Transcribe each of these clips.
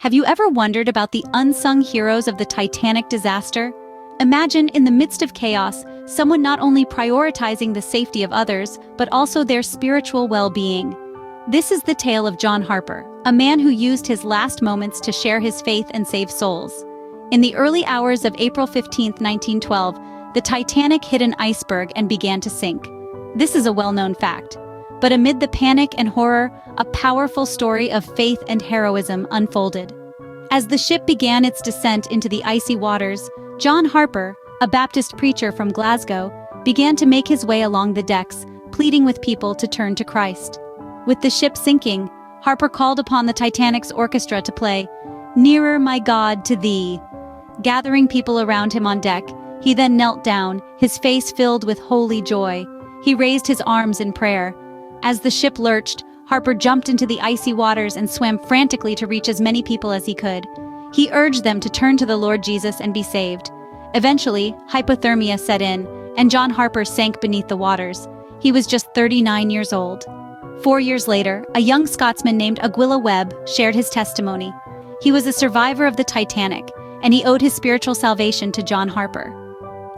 Have you ever wondered about the unsung heroes of the Titanic disaster? Imagine, in the midst of chaos, someone not only prioritizing the safety of others, but also their spiritual well-being. This is the tale of John Harper, a man who used his last moments to share his faith and save souls. In the early hours of April 15, 1912, the Titanic hit an iceberg and began to sink. This is a well-known fact. But amid the panic and horror, a powerful story of faith and heroism unfolded. As the ship began its descent into the icy waters, John Harper, a Baptist preacher from Glasgow, began to make his way along the decks, pleading with people to turn to Christ. With the ship sinking, Harper called upon the Titanic's orchestra to play "Nearer, My God, to Thee." Gathering people around him on deck, he then knelt down, his face filled with holy joy. He raised his arms in prayer. As the ship lurched, Harper jumped into the icy waters and swam frantically to reach as many people as he could. He urged them to turn to the Lord Jesus and be saved. Eventually, hypothermia set in, and John Harper sank beneath the waters. He was just 39 years old. 4 years later, a young Scotsman named Aguilla Webb shared his testimony. He was a survivor of the Titanic, and he owed his spiritual salvation to John Harper.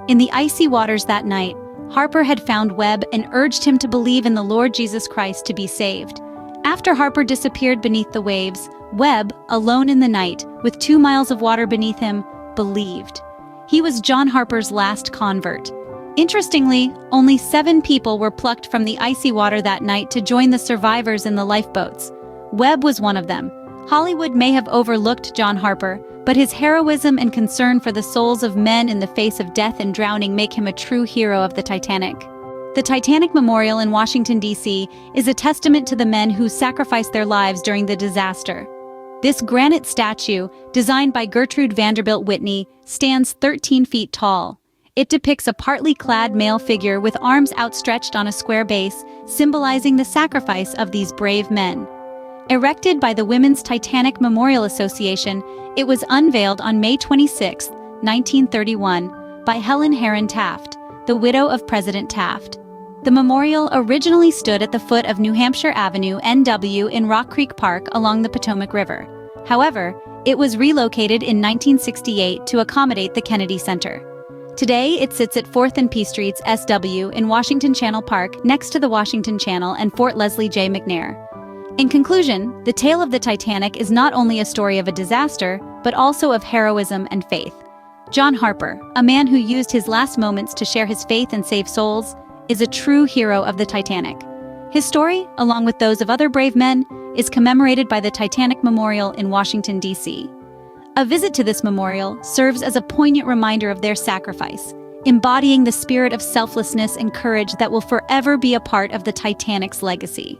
In the icy waters that night, Harper had found Webb and urged him to believe in the Lord Jesus Christ to be saved. After Harper disappeared beneath the waves, Webb, alone in the night, with 2 miles of water beneath him, believed. He was John Harper's last convert. Interestingly, only 7 people were plucked from the icy water that night to join the survivors in the lifeboats. Webb was one of them. Hollywood may have overlooked John Harper, but his heroism and concern for the souls of men in the face of death and drowning make him a true hero of the Titanic. The Titanic Memorial in Washington, D.C. is a testament to the men who sacrificed their lives during the disaster. This granite statue, designed by Gertrude Vanderbilt Whitney, stands 13 feet tall. It depicts a partly clad male figure with arms outstretched on a square base, symbolizing the sacrifice of these brave men. Erected by the Women's Titanic Memorial Association, it was unveiled on May 26, 1931, by Helen Herron Taft, the widow of President Taft. The memorial originally stood at the foot of New Hampshire Avenue, NW, in Rock Creek Park along the Potomac River. However, it was relocated in 1968 to accommodate the Kennedy Center. Today, it sits at 4th and P Streets, SW, in Washington Channel Park, next to the Washington Channel and Fort Lesley J. McNair. In conclusion, the tale of the Titanic is not only a story of a disaster, but also of heroism and faith. John Harper, a man who used his last moments to share his faith and save souls, is a true hero of the Titanic. His story, along with those of other brave men, is commemorated by the Titanic Memorial in Washington, D.C. A visit to this memorial serves as a poignant reminder of their sacrifice, embodying the spirit of selflessness and courage that will forever be a part of the Titanic's legacy.